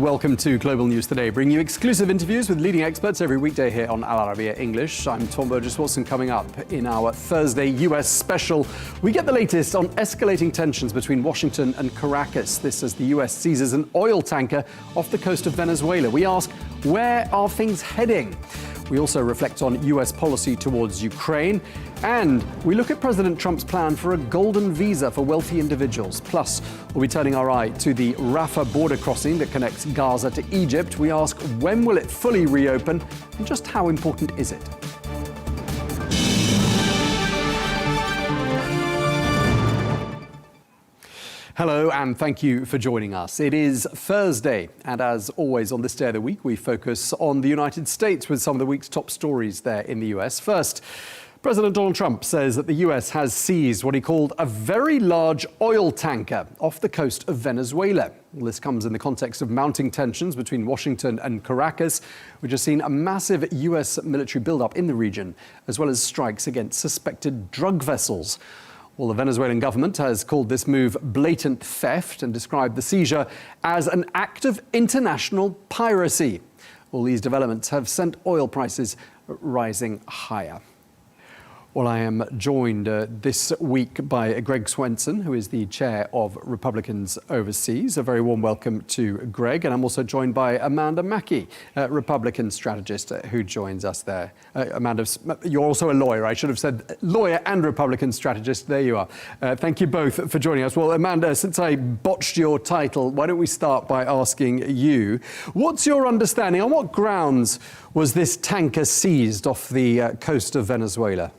And welcome to Global News Today, bringing you exclusive interviews with leading experts every weekday here on Arabiya English. I'm Tom Burges Watson. Coming up in our Thursday US special, we get the latest on escalating tensions between Washington and Caracas. This as the US seizes an oil tanker off the coast of Venezuela. We ask, where are things heading? We also reflect on US policy towards Ukraine. And we look at President Trump's plan for a golden visa for wealthy individuals. Plus, we'll be turning our eye to the Rafah border crossing that connects Gaza to Egypt. We ask, when will it fully reopen? And just how important is it? Hello, and thank you for joining us. It is Thursday, and as always on this day of the week, we focus on the United States with some of the week's top stories there in the US. First, President Donald Trump says that the US has seized what he called a very large oil tanker off the coast of Venezuela. Well, this comes in the context of mounting tensions between Washington and Caracas, which has seen a massive US military buildup in the region, as well as strikes against suspected drug vessels. Well, the Venezuelan government has called this move blatant theft and described the seizure as an act of international piracy. All these developments have sent oil prices rising higher. Well, I am joined this week by Greg Swenson, who is the chair of Republicans Overseas. A very warm welcome to Greg. And I'm also joined by Amanda Makki, Republican strategist, who joins us there. Amanda, you're also a lawyer. I should have said lawyer and Republican strategist. There you are. Thank you both for joining us. Well, Amanda, since I botched your title, why don't we start by asking you, what's your understanding? On what grounds was this tanker seized off the coast of Venezuela?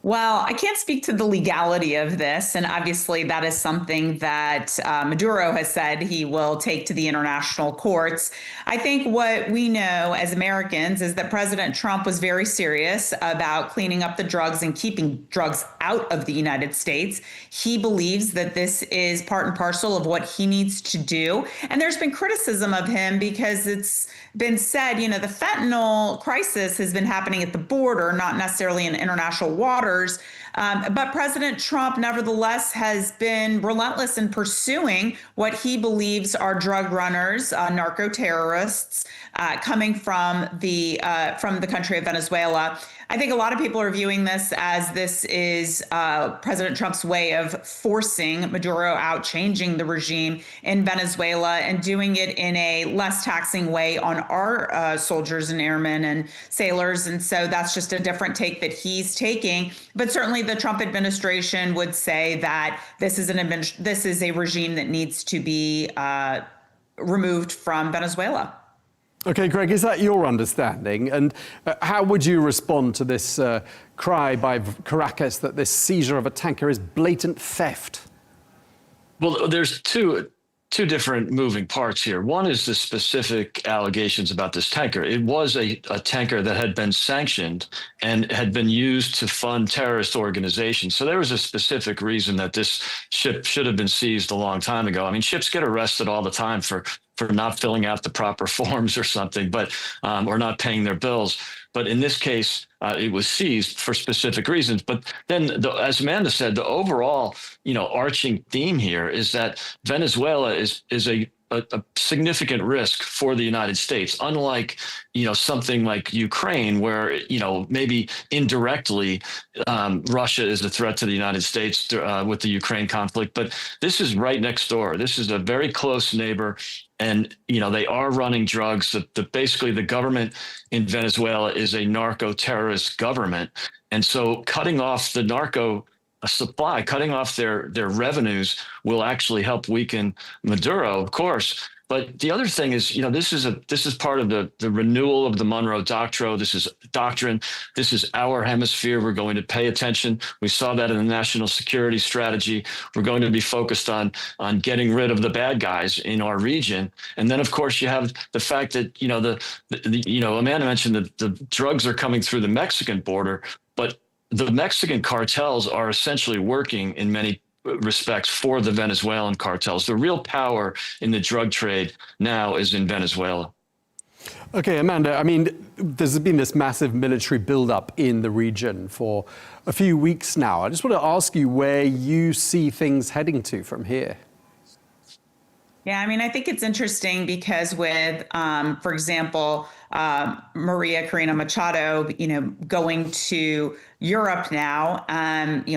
Well, I can't speak to the legality of this, and obviously that is something that Maduro has said he will take to the international courts. I think what we know as Americans is that President Trump was very serious about cleaning up the drugs and keeping drugs out of the United States. He believes that this is part and parcel of what he needs to do. And there's been criticism of him because it's been said, you know, the fentanyl crisis has been happening at the border, not necessarily in international waters. But President Trump, nevertheless, has been relentless in pursuing what he believes are drug runners, narco terrorists coming from the country of Venezuela. I think a lot of people are viewing this as this is President Trump's way of forcing Maduro out, changing the regime in Venezuela and doing it in a less taxing way on our soldiers and airmen and sailors. And so that's just a different take that he's taking. But certainly the Trump administration would say that this is a regime that needs to be removed from Venezuela. Okay, Greg, is that your understanding? And how would you respond to this cry by Caracas that this seizure of a tanker is blatant theft? Well, there's two different moving parts here. One is the specific allegations about this tanker. It was a tanker that had been sanctioned and had been used to fund terrorist organizations. So there was a specific reason that this ship should have been seized a long time ago. I mean, ships get arrested all the time for not filling out the proper forms or something, but or not paying their bills. But in this case, it was seized for specific reasons. But then, as Amanda said, the overall, arching theme here is that Venezuela is a significant risk for the United States, unlike, something like Ukraine, where, maybe indirectly Russia is a threat to the United States with the Ukraine conflict. But this is right next door. This is a very close neighbor. And, they are running drugs. Basically, the government in Venezuela is a narco-terrorist government. And so cutting off the narco supply, cutting off their revenues will actually help weaken Maduro, of course. But the other thing is, this is part of the renewal of the Monroe Doctrine. This is our hemisphere. We're going to pay attention. We saw that in the national security strategy. We're going to be focused on getting rid of the bad guys in our region. And then, of course, you have the fact that, Amanda mentioned that the drugs are coming through the Mexican border, but the Mexican cartels are essentially working in many respects for the Venezuelan cartels. The real power in the drug trade now is in Venezuela. Okay, Amanda, I mean, there's been this massive military buildup in the region for a few weeks now. I just want to ask you where you see things heading to from here. Yeah, I mean, I think it's interesting because with, for example, Maria Corina Machado, going to Europe now,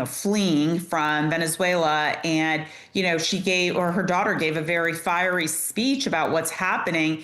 fleeing from Venezuela, and she gave, or her daughter gave, a very fiery speech about what's happening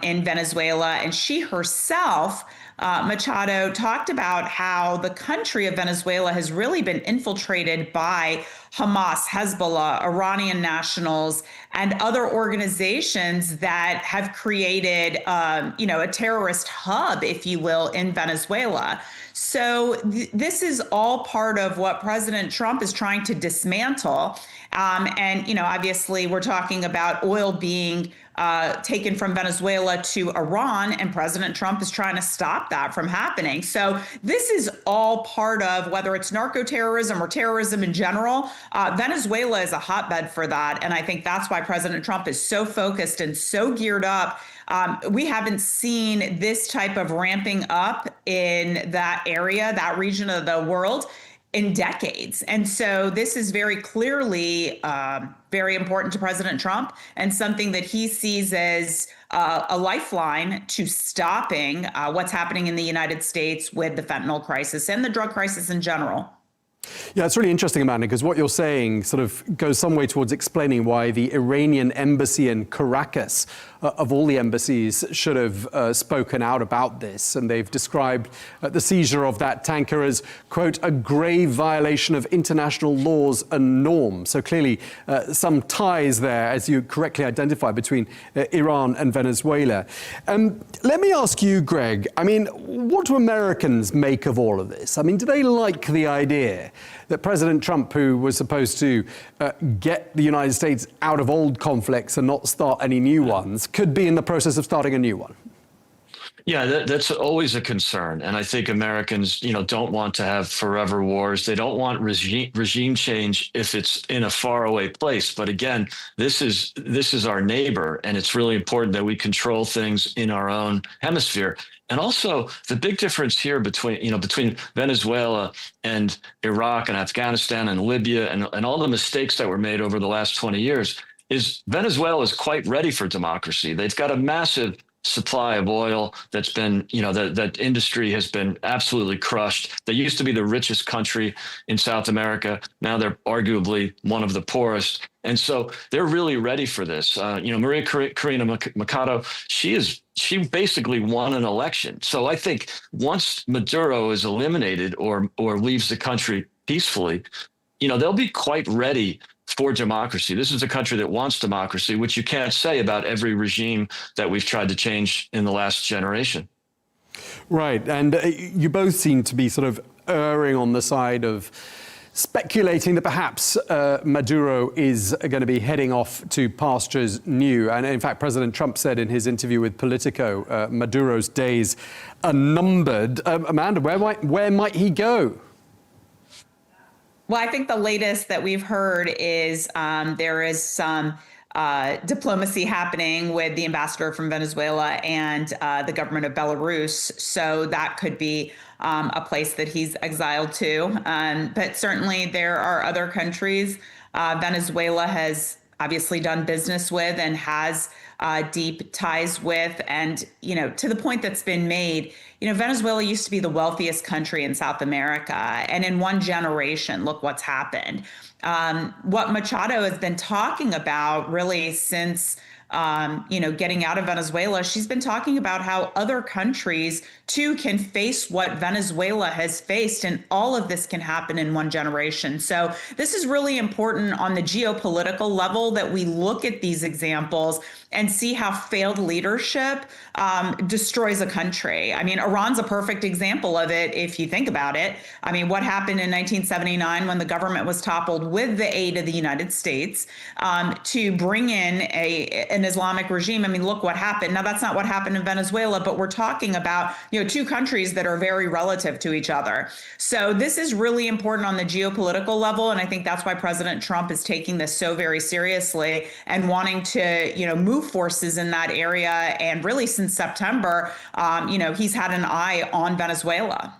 in Venezuela, and she herself. Machado talked about how the country of Venezuela has really been infiltrated by Hamas, Hezbollah, Iranian nationals, and other organizations that have created, a terrorist hub, if you will, in Venezuela. So this is all part of what President Trump is trying to dismantle. Obviously, we're talking about oil being taken from Venezuela to Iran, and President Trump is trying to stop that from happening. So this is all part of, whether it's narco-terrorism or terrorism in general, Venezuela is a hotbed for that. And I think that's why President Trump is so focused and so geared up. We haven't seen this type of ramping up in that area, that region of the world, in decades. And so this is very clearly very important to President Trump, and something that he sees as a lifeline to stopping what's happening in the United States with the fentanyl crisis and the drug crisis in general. Yeah, it's really interesting, Amanda, because what you're saying sort of goes some way towards explaining why the Iranian embassy in Caracas, of all the embassies, should have spoken out about this. And they've described the seizure of that tanker as, quote, a grave violation of international laws and norms. So clearly some ties there, as you correctly identify, between Iran and Venezuela. Let me ask you, Greg, I mean, what do Americans make of all of this? I mean, do they like the idea that President Trump, who was supposed to get the United States out of old conflicts and not start any new ones, could be in the process of starting a new one? Yeah, that's always a concern. And I think Americans, don't want to have forever wars. They don't want regime change if it's in a faraway place. But again, this is our neighbor, and it's really important that we control things in our own hemisphere. And also, the big difference here between Venezuela and Iraq and Afghanistan and Libya and all the mistakes that were made over the last 20 years is Venezuela is quite ready for democracy. They've got a massive supply of oil that's been, that industry has been absolutely crushed. They used to be the richest country in South America. Now they're arguably one of the poorest. And so they're really ready for this. Maria Corina Machado, she basically won an election. So I think once Maduro is eliminated or leaves the country peacefully, they'll be quite ready for democracy. This is a country that wants democracy, which you can't say about every regime that we've tried to change in the last generation. Right. And you both seem to be sort of erring on the side of speculating that perhaps Maduro is going to be heading off to pastures new. And in fact, President Trump said in his interview with Politico, Maduro's days are numbered. Amanda, where might he go? Well, I think the latest that we've heard is there is some diplomacy happening with the ambassador from Venezuela and the government of Belarus. So that could be a place that he's exiled to. But certainly there are other countries Venezuela has obviously done business with and has deep ties with. And, to the point that's been made, Venezuela used to be the wealthiest country in South America. And in one generation, look what's happened. What Machado has been talking about really since, getting out of Venezuela, she's been talking about how other countries too can face what Venezuela has faced, and all of this can happen in one generation. So this is really important on the geopolitical level, that we look at these examples and see how failed leadership destroys a country. I mean, Iran's a perfect example of it if you think about it. I mean, what happened in 1979 when the government was toppled with the aid of the United States to bring in an Islamic regime? I mean, look what happened. Now, that's not what happened in Venezuela, but we're talking about, two countries that are very relative to each other. So this is really important on the geopolitical level. And I think that's why President Trump is taking this so very seriously and wanting to, move forces in that area. And really since September, he's had an eye on Venezuela.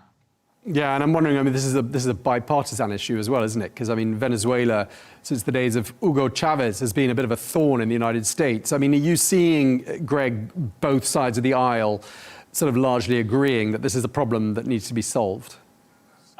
Yeah, and I'm wondering, I mean, this is a bipartisan issue as well, isn't it? Because, I mean, Venezuela, since the days of Hugo Chavez, has been a bit of a thorn in the United States. I mean, are you seeing, Greg, both sides of the aisle sort of largely agreeing that this is a problem that needs to be solved?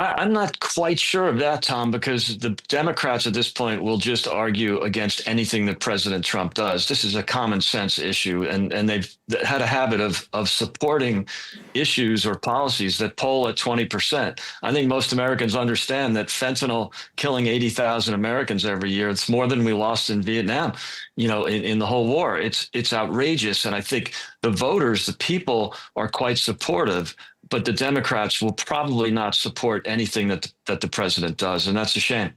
I'm not quite sure of that, Tom, because the Democrats at this point will just argue against anything that President Trump does. This is a common sense issue, and they've had a habit of supporting issues or policies that poll at 20%. I think most Americans understand that fentanyl killing 80,000 Americans every year, it's more than we lost in Vietnam, in the whole war. It's outrageous. And I think the voters, the people, are quite supportive. But the Democrats will probably not support anything that the president does, and that's a shame.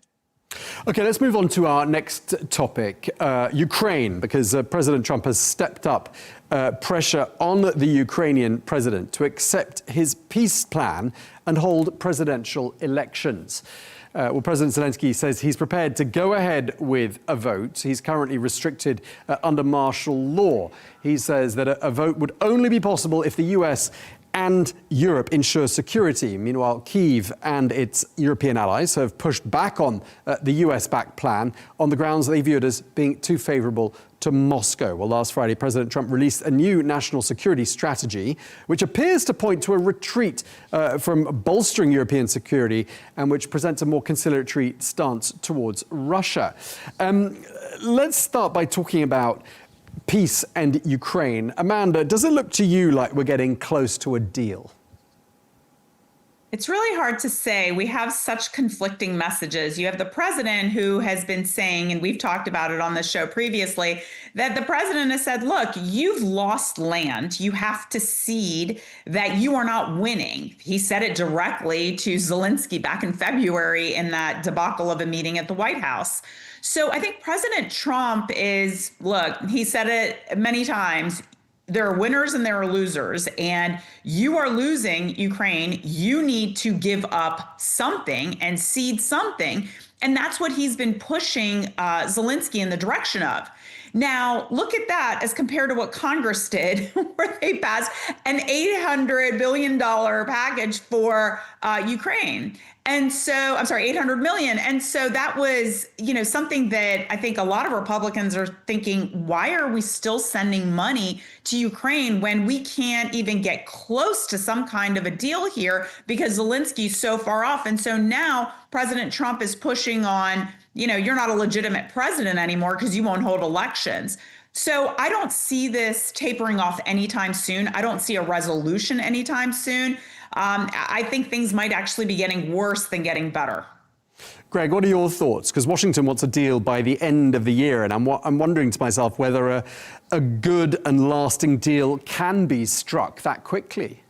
Okay, let's move on to our next topic, Ukraine, because President Trump has stepped up pressure on the Ukrainian president to accept his peace plan and hold presidential elections. President Zelensky says he's prepared to go ahead with a vote. He's currently restricted under martial law. He says that a vote would only be possible if the US and Europe ensure security. Meanwhile, Kyiv and its European allies have pushed back on the US-backed plan on the grounds they view it as being too favorable to Moscow. Well, last Friday, President Trump released a new national security strategy, which appears to point to a retreat from bolstering European security and which presents a more conciliatory stance towards Russia. Let's start by talking about peace and Ukraine. Amanda, does it look to you like we're getting close to a deal? It's really hard to say. We have such conflicting messages. You have the president who has been saying, and we've talked about it on the show previously, that the president has said, look, you've lost land. You have to cede that you are not winning. He said it directly to Zelensky back in February in that debacle of a meeting at the White House. So I think President Trump is, look, he said it many times, there are winners and there are losers, and you are losing Ukraine. You need to give up something and cede something. And that's what he's been pushing Zelensky in the direction of. Now, look at that as compared to what Congress did, where they passed an $800 billion package for Ukraine. And so, I'm sorry, 800 million. And so that was, something that I think a lot of Republicans are thinking, why are we still sending money to Ukraine when we can't even get close to some kind of a deal here because Zelensky's so far off? And so now President Trump is pushing on, you're not a legitimate president anymore because you won't hold elections. So I don't see this tapering off anytime soon. I don't see a resolution anytime soon. I think things might actually be getting worse than getting better. Greg, what are your thoughts? Because Washington wants a deal by the end of the year, and I'm wondering to myself whether a good and lasting deal can be struck that quickly.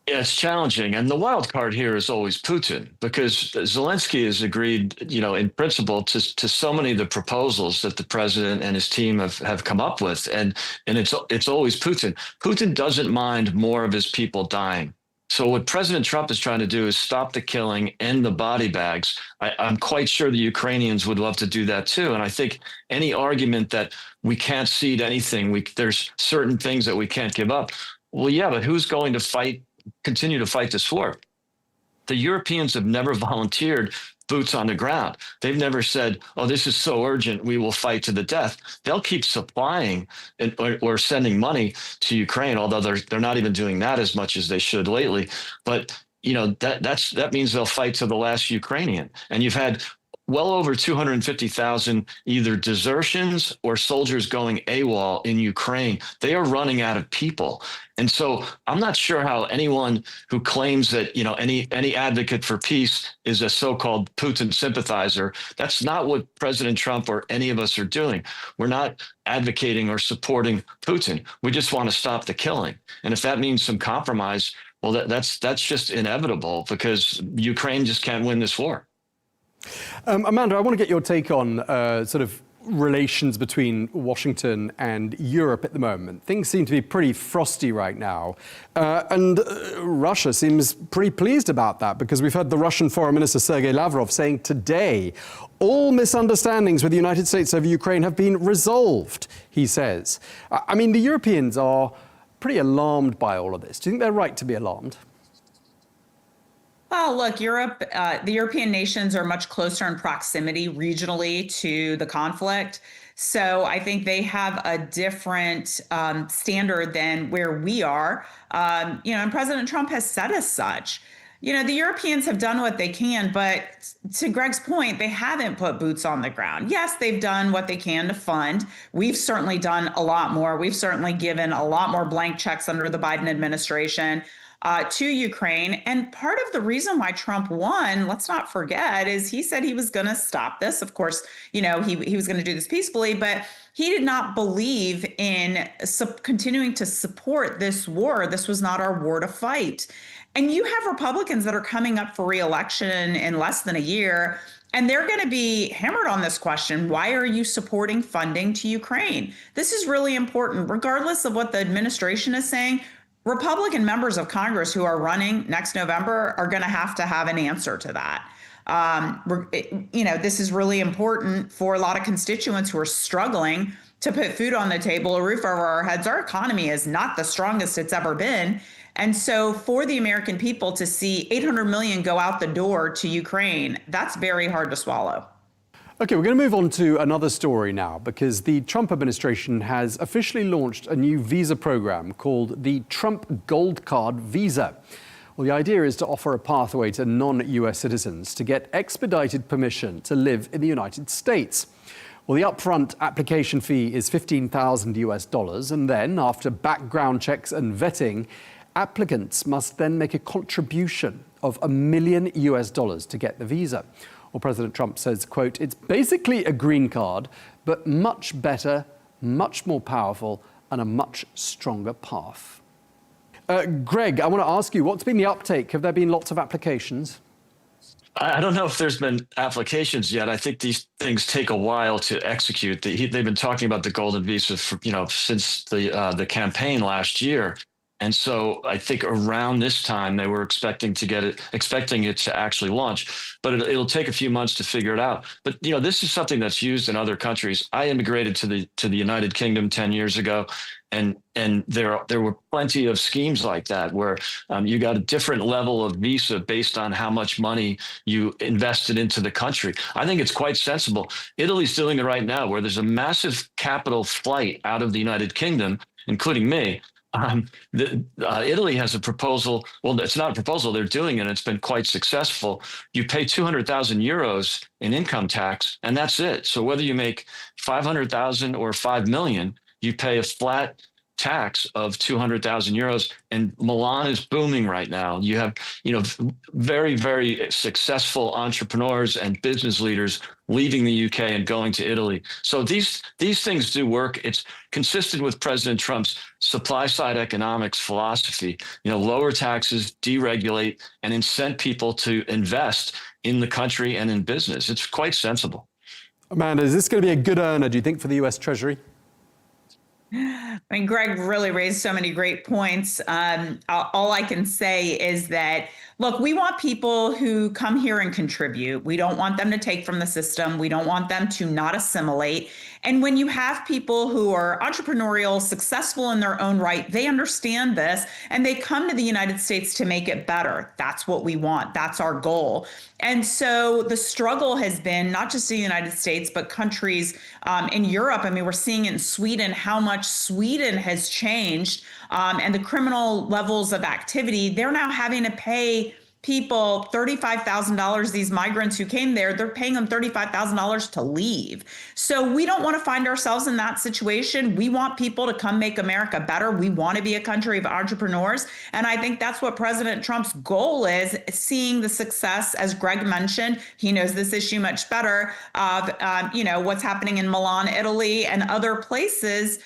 Yeah, it's challenging. And the wild card here is always Putin, because Zelensky has agreed, in principle to so many of the proposals that the president and his team have come up with. And it's always Putin. Putin doesn't mind more of his people dying. So what President Trump is trying to do is stop the killing, end the body bags. I'm quite sure the Ukrainians would love to do that too. And I think any argument that we can't cede anything, there's certain things that we can't give up. Well, yeah, but who's going to continue to fight this war? The Europeans have never volunteered boots on the ground. They've never said, oh, this is so urgent, we will fight to the death. They'll keep supplying or sending money to Ukraine, although they're not even doing that as much as they should lately. But, that means they'll fight to the last Ukrainian. And you've had well over 250,000 either desertions or soldiers going AWOL in Ukraine. They are running out of people. And so I'm not sure how anyone who claims that, any advocate for peace is a so-called Putin sympathizer. That's not what President Trump or any of us are doing. We're not advocating or supporting Putin. We just want to stop the killing. And if that means some compromise, well, that's just inevitable because Ukraine just can't win this war. Amanda, I want to get your take on sort of relations between Washington and Europe at the moment. Things seem to be pretty frosty right now. And Russia seems pretty pleased about that because we've heard the Russian Foreign Minister Sergei Lavrov saying today, all misunderstandings with the United States over Ukraine have been resolved, he says. I mean, the Europeans are pretty alarmed by all of this. Do you think they're right to be alarmed? Well, look, Europe, the European nations are much closer in proximity regionally to the conflict. So I think they have a different standard than where we are. And President Trump has said as such. The Europeans have done what they can, but to Greg's point, they haven't put boots on the ground. Yes, they've done what they can to fund. We've certainly done a lot more. We've certainly given a lot more blank checks under the Biden administration to Ukraine. And part of the reason why Trump won, let's not forget, is he said he was going to stop this. Of course, he was going to do this peacefully, but he did not believe in continuing to support this war. This was not our war to fight. And you have Republicans that are coming up for re-election in less than a year, and they're going to be hammered on this question. Why are you supporting funding to Ukraine? This is really important. Regardless of what the administration is saying, Republican members of Congress who are running next November are going to have an answer to that. This is really important for a lot of constituents who are struggling to put food on the table, a roof over our heads. Our economy is not the strongest it's ever been. And so for the American people to see 800 million go out the door to Ukraine, that's very hard to swallow. Okay, we're going to move on to another story now, because the Trump administration has officially launched a new visa program called the Trump Gold Card Visa. Well, the idea is to offer a pathway to non-US citizens to get expedited permission to live in the United States. Well, the upfront application fee is $15,000 US, and then after background checks and vetting, applicants must then make a contribution of $1 million US to get the visa. Well, President Trump says, quote, "It's basically a green card, but much better, much more powerful, and a much stronger path." Greg, I want to ask you, what's been the uptake? Have there been lots of applications? I don't know if there's been applications yet. I think these things take a while to execute. They've been talking about the golden visa for, since the campaign last year. And so I think around this time they were expecting it to actually launch, but it'll take a few months to figure it out. But this is something that's used in other countries. I immigrated to the United Kingdom 10 years ago, and there were plenty of schemes like that where you got a different level of visa based on how much money you invested into the country. I think it's quite sensible. Italy's doing it right now, where there's a massive capital flight out of the United Kingdom, including me. Italy has a proposal. Well, it's not a proposal. They're doing it. It's been quite successful. You pay 200,000 euros in income tax, and that's it. So whether you make 500,000 or 5 million, you pay a flat tax of 200,000 euros. And Milan is booming right now. You have, very, very successful entrepreneurs and business leaders leaving the UK and going to Italy. So these things do work. It's consistent with President Trump's supply side economics philosophy. Lower taxes, deregulate, and incent people to invest in the country and in business. It's quite sensible. Amanda, is this going to be a good earner, do you think, for the US Treasury? I mean, Greg really raised so many great points. All I can say is that, look, we want people who come here and contribute. We don't want them to take from the system. We don't want them to not assimilate. And when you have people who are entrepreneurial, successful in their own right, they understand this and they come to the United States to make it better. That's what we want. That's our goal. And so the struggle has been not just in the United States, but countries in Europe. I mean, we're seeing in Sweden how much Sweden has changed and the criminal levels of activity. They're now having to pay people $35,000, these migrants who came there, they're paying them $35,000 to leave. So we don't want to find ourselves in that situation. We want people to come make America better. We want to be a country of entrepreneurs. And I think that's what President Trump's goal is, seeing the success, as Greg mentioned, he knows this issue much better, of what's happening in Milan, Italy, and other places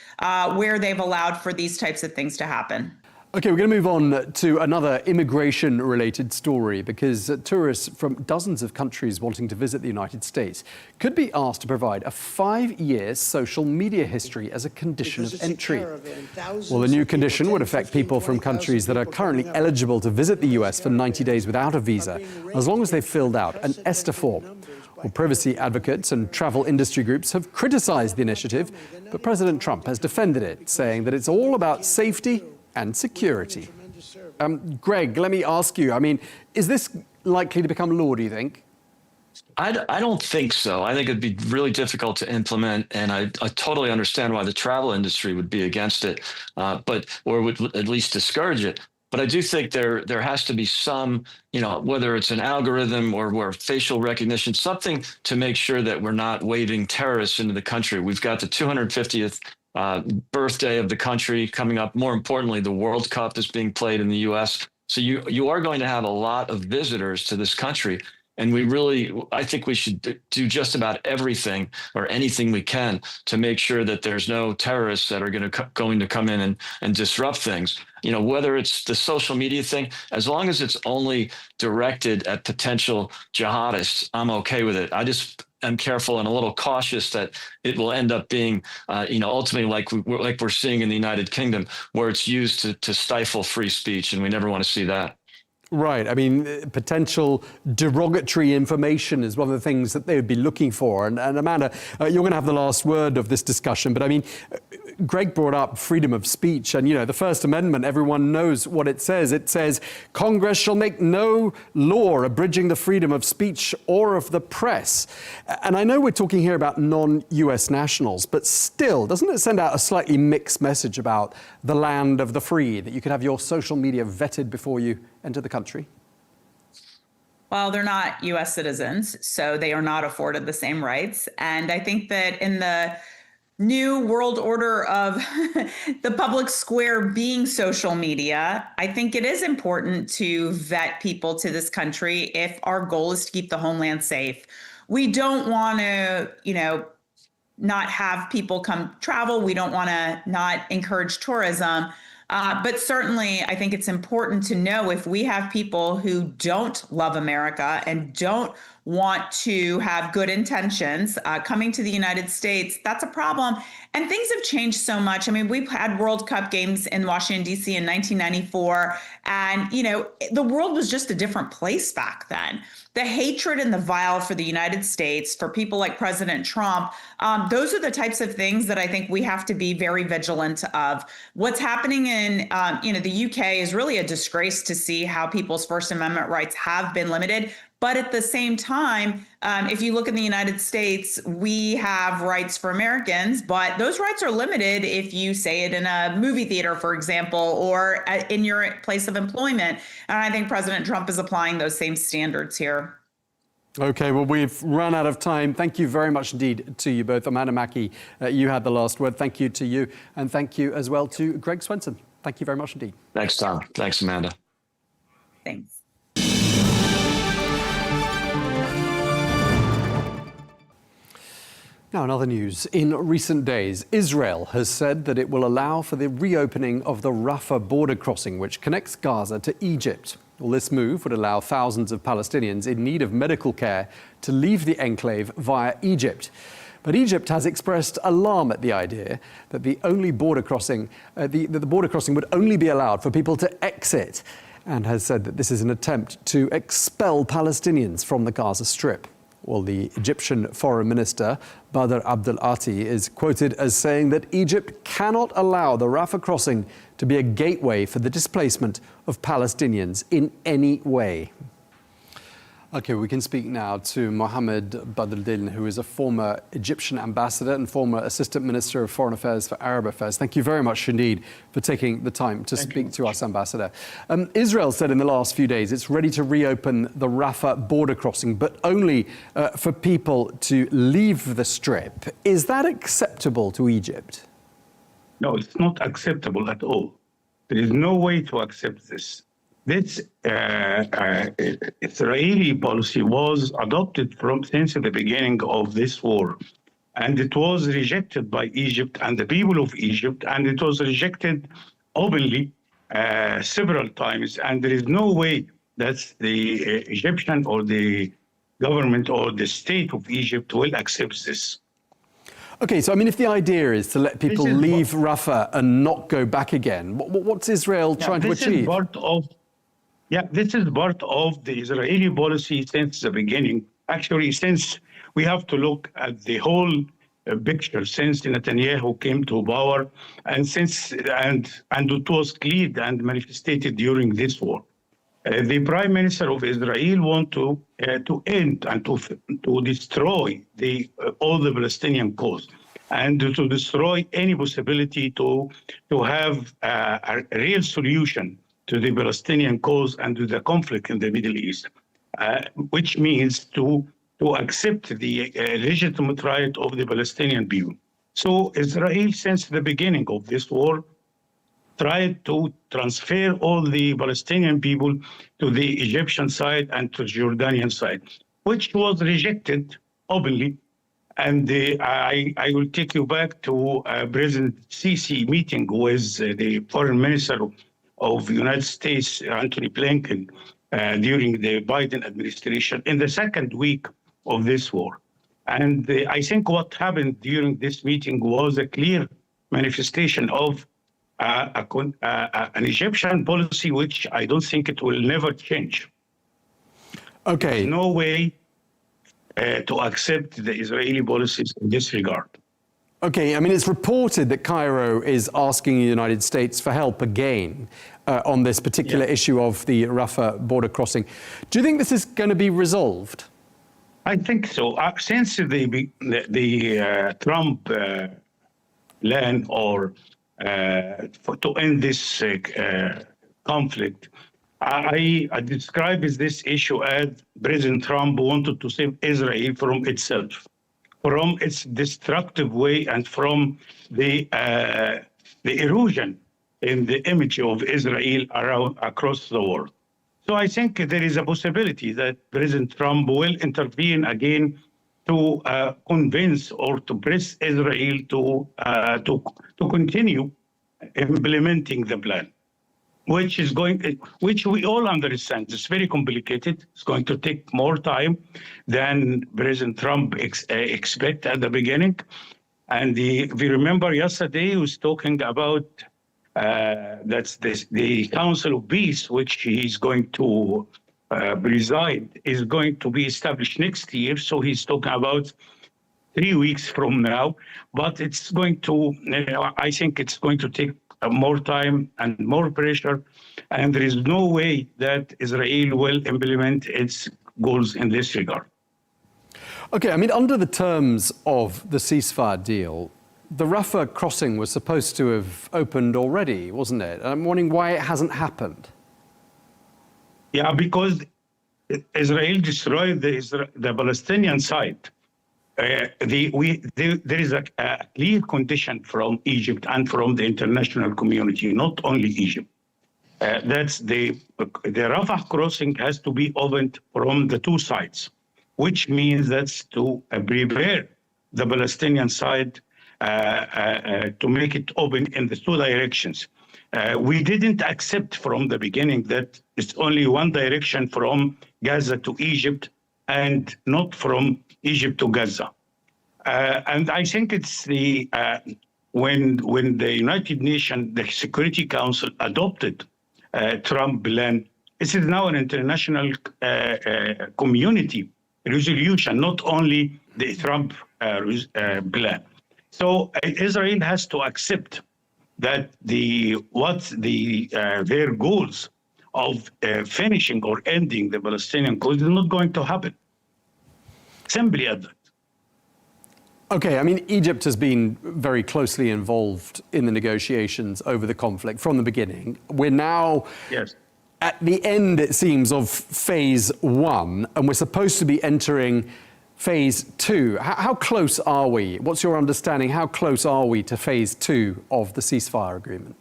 where they've allowed for these types of things to happen. Okay, we're going to move on to another immigration-related story, because tourists from dozens of countries wanting to visit the United States could be asked to provide a 5-year social media history as a condition of entry. Well, the new condition would affect people from countries that are currently eligible to visit the US for 90 days without a visa, as long as they've filled out an ESTA form. Well, privacy advocates and travel industry groups have criticized the initiative, but President Trump has defended it, saying that it's all about safety and security. Greg, let me ask you, is this likely to become law, do you think? I don't think so. I think it'd be really difficult to implement, and I totally understand why the travel industry would be against it, or would at least discourage it. But I do think there has to be some, whether it's an algorithm or facial recognition, something to make sure that we're not waving terrorists into the country. We've got the 250th birthday of the country coming up. More importantly, the World Cup is being played in the U.S. So you are going to have a lot of visitors to this country. And I think we should do just about everything or anything we can to make sure that there's no terrorists that are going to come in and disrupt things. Whether it's the social media thing, as long as it's only directed at potential jihadists, I'm okay with it. I just am careful and a little cautious that it will end up being, ultimately like we're seeing in the United Kingdom, where it's used to stifle free speech, and we never want to see that. Right. I mean, potential derogatory information is one of the things that they would be looking for. And Amanda, you're going to have the last word of this discussion. But I mean, Greg brought up freedom of speech. And, the First Amendment, everyone knows what it says. It says, Congress shall make no law abridging the freedom of speech or of the press. And I know we're talking here about non-US nationals, but still, doesn't it send out a slightly mixed message about the land of the free, that you could have your social media vetted before you enter the country? Well, they're not U.S. citizens, so they are not afforded the same rights. And I think that in the new world order of the public square being social media, I think it is important to vet people to this country if our goal is to keep the homeland safe. We don't want to, not have people come travel. We don't want to not encourage tourism. But certainly, I think it's important to know if we have people who don't love America and don't want to have good intentions coming to the United States, that's a problem. And things have changed so much. I mean, we've had World Cup games in Washington, D.C. in 1994, and, the world was just a different place back then. The hatred and the vile for the United States, for people like President Trump, those are the types of things that I think we have to be very vigilant of. What's happening in, the UK is really a disgrace to see how people's First Amendment rights have been limited. But at the same time, if you look in the United States, we have rights for Americans, but those rights are limited if you say it in a movie theater, for example, or in your place of employment. And I think President Trump is applying those same standards here. Okay, well, we've run out of time. Thank you very much indeed to you both. Amanda Makki, you had the last word. Thank you to you. And thank you as well to Greg Swenson. Thank you very much indeed. Thanks, Tom. Thanks, Amanda. Thanks. Now, in other news, in recent days, Israel has said that it will allow for the reopening of the Rafah border crossing, which connects Gaza to Egypt. Well, this move would allow thousands of Palestinians in need of medical care to leave the enclave via Egypt. But Egypt has expressed alarm at the idea that the border crossing would only be allowed for people to exit, and has said that this is an attempt to expel Palestinians from the Gaza Strip. Well, the Egyptian Foreign Minister, Badr Abdel Ati, is quoted as saying that Egypt cannot allow the Rafah crossing to be a gateway for the displacement of Palestinians in any way. Okay, we can speak now to Mohammed Badreddin, who is a former Egyptian ambassador and former Assistant Minister of Foreign Affairs for Arab Affairs. Thank you very much indeed for taking the time to speak to us, Ambassador. Israel said in the last few days it's ready to reopen the Rafah border crossing, but only for people to leave the Strip. Is that acceptable to Egypt? No, it's not acceptable at all. There is no way to accept this. This Israeli policy was adopted since the beginning of this war, and it was rejected by Egypt and the people of Egypt, and it was rejected openly several times. And there is no way that the Egyptian or the government or the state of Egypt will accept this. Okay, so I mean, if the idea is to let people leave Rafah and not go back again, what's Israel trying to achieve? This is part of the Israeli policy since the beginning. Actually, since we have to look at the whole picture since Netanyahu came to power, and it was clear and manifested during this war. The Prime Minister of Israel want to end and to destroy all the Palestinian cause, and to destroy any possibility to have a real solution to the Palestinian cause and to the conflict in the Middle East, which means to accept the legitimate right of the Palestinian people. So Israel, since the beginning of this war, tried to transfer all the Palestinian people to the Egyptian side and to the Jordanian side, which was rejected openly. And I will take you back to President Sisi meeting with the Foreign Minister of the United States, Antony Blinken, during the Biden administration in the second week of this war. And I think what happened during this meeting was a clear manifestation of an Egyptian policy, which I don't think it will never change. Okay. There's no way to accept the Israeli policies in this regard. Okay, I mean, it's reported that Cairo is asking the United States for help again on this particular issue of the Rafah border crossing. Do you think this is going to be resolved? I think so. Since the Trump plan or to end this conflict, I describe this issue as President Trump wanted to save Israel from itself, from its destructive way, and from the erosion in the image of Israel across the world. So I think there is a possibility that President Trump will intervene again to convince or to press Israel to continue implementing the plan, which we all understand. It's very complicated. It's going to take more time than President Trump expected at the beginning. And if you remember yesterday, he was talking about that's the Council of Peace, which he's going to preside, is going to be established next year. So he's talking about 3 weeks from now. But it's going to, I think it's going to take more time and more pressure. And there is no way that Israel will implement its goals in this regard. Okay, I mean, under the terms of the ceasefire deal, the Rafah crossing was supposed to have opened already, wasn't it? I'm wondering why it hasn't happened. Yeah, because Israel destroyed the Palestinian side. There is a clear condition from Egypt and from the international community, not only Egypt. That's the Rafah crossing has to be opened from the two sides, which means that's to prepare the Palestinian side to make it open in the two directions. We didn't accept from the beginning that it's only one direction from Gaza to Egypt and not from Egypt to Gaza. And I think it's when the United Nations, the Security Council adopted Trump plan, this is now an international community resolution, to only the Trump plan. So Israel has to accept that their goals of finishing or ending the Palestinian cause is not going to happen. Simply at that. Okay, I mean, Egypt has been very closely involved in the negotiations over the conflict from the beginning. We're now at the end, it seems, of phase one, and we're supposed to be entering phase two. How close are we? What's your understanding? How close are we to phase two of the ceasefire agreement?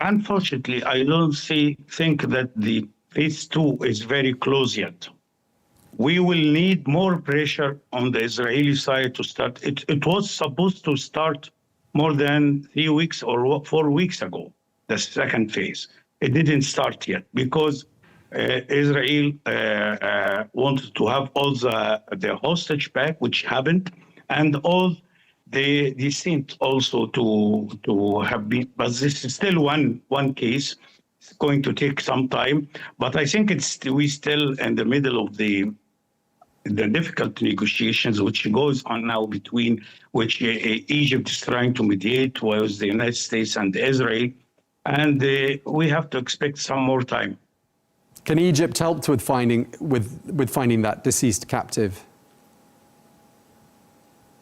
Unfortunately, I don't think that the phase two is very close yet. We will need more pressure on the Israeli side to start. It was supposed to start more than 3 weeks or 4 weeks ago, the second phase. It didn't start yet because Israel wanted to have all the hostage back, which happened, and all they seemed also to have been. But this is still one case. It's going to take some time, but I think we still in the middle of the difficult negotiations which goes on now between which Egypt is trying to mediate with the United States and Israel, and we have to expect some more time. Can Egypt help with finding that deceased captive?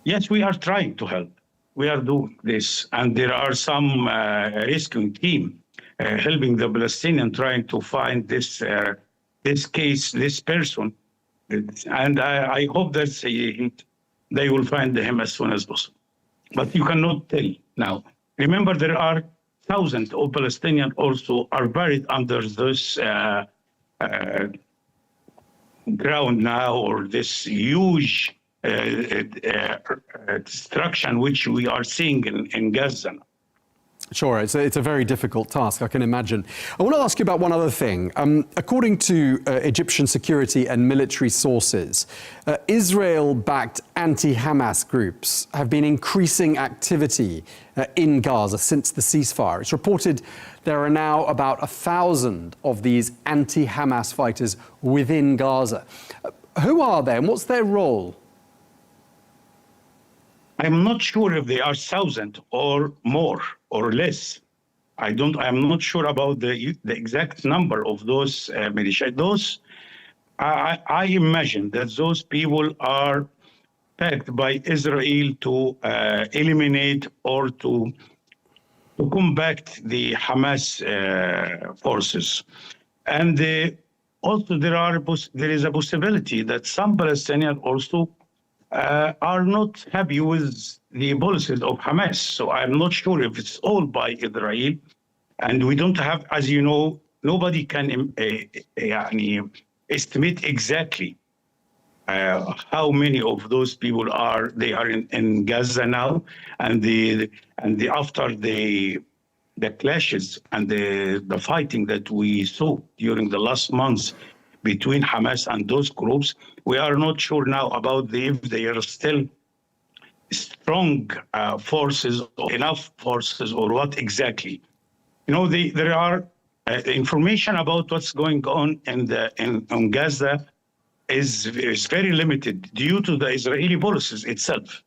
Yes, we are trying to help. We are doing this, and there are some rescuing team helping the Palestinian trying to find this person, and I hope that they will find him as soon as possible. But you cannot tell now. Remember, there are thousands of Palestinians also are buried under this ground now, or this huge destruction which we are seeing in Gaza. Sure, it's a very difficult task, I can imagine. I want to ask you about one other thing. According to Egyptian security and military sources, Israel-backed anti-Hamas groups have been increasing activity in Gaza since the ceasefire. It's reported there are now about 1,000 of these anti-Hamas fighters within Gaza. Who are they and what's their role? I'm not sure if they are 1,000 or more or less. I'm not sure about the exact number of those militia. I imagine that those people are packed by Israel to eliminate or to combat the Hamas forces. And also there is a possibility that some Palestinians also are not happy with the policies of Hamas. So I'm not sure if it's all by Israel. And we don't have, as you know, nobody can estimate exactly how many of those people are in Gaza now, and after the clashes and the fighting that we saw during the last months between Hamas and those groups, we are not sure now about if they are still strong forces, or enough forces, or what exactly. You know, there are information about what's going on in Gaza is very limited due to the Israeli policies itself.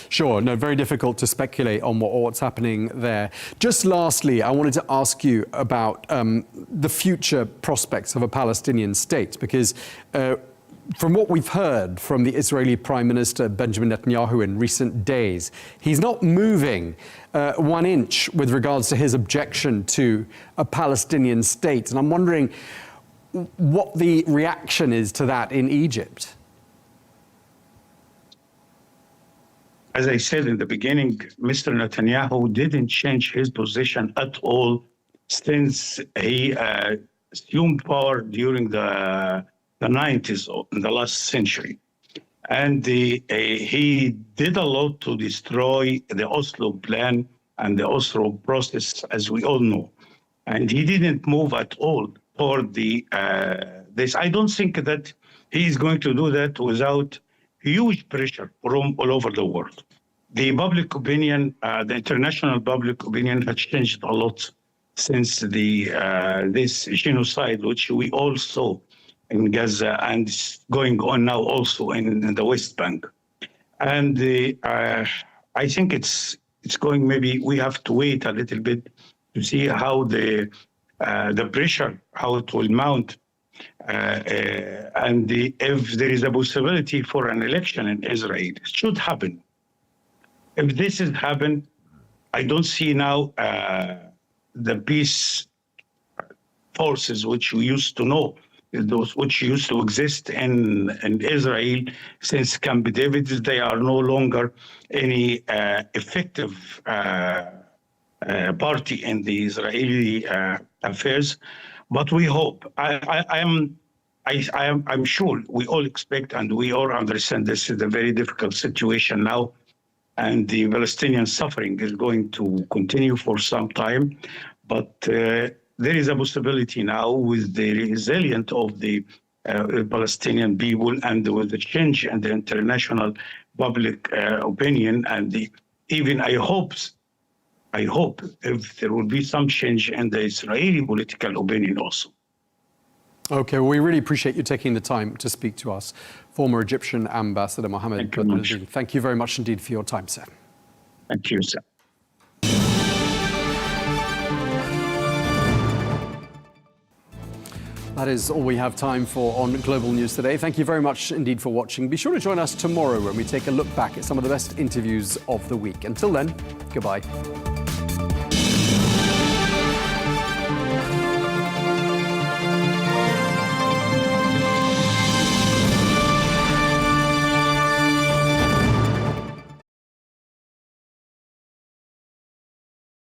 Sure, no, very difficult to speculate on what's happening there. Just lastly, I wanted to ask you about the future prospects of a Palestinian state, because from what we've heard from the Israeli Prime Minister Benjamin Netanyahu in recent days, he's not moving 1 inch with regards to his objection to a Palestinian state. And I'm wondering what the reaction is to that in Egypt. As I said in the beginning, Mr. Netanyahu didn't change his position at all since he assumed power during the 90s in the last century. And he did a lot to destroy the Oslo plan and the Oslo process, as we all know. And he didn't move at all toward this. I don't think that he is going to do that without huge pressure from all over the world. The public opinion, the international public opinion has changed a lot since this genocide, which we all saw in Gaza and is going on now also in the West Bank. And I think it's going, maybe we have to wait a little bit to see how the pressure, how it will mount. And if there is a possibility for an election in Israel, it should happen. If this has happened, I don't see now the peace forces which we used to know, those which used to exist in Israel since Camp David. They are no longer any effective party in the Israeli affairs. But we hope. I'm sure we all expect and we all understand this is a very difficult situation now, and the Palestinian suffering is going to continue for some time. But there is a possibility now with the resilience of the Palestinian people and with the change in the international public opinion, and even I hope if there will be some change in the Israeli political opinion also. Okay, well, we really appreciate you taking the time to speak to us. Former Egyptian Ambassador Mohammed Badruddin, thank you very much indeed for your time, sir. Thank you, sir. That is all we have time for on Global News today. Thank you very much indeed for watching. Be sure to join us tomorrow when we take a look back at some of the best interviews of the week. Until then, goodbye.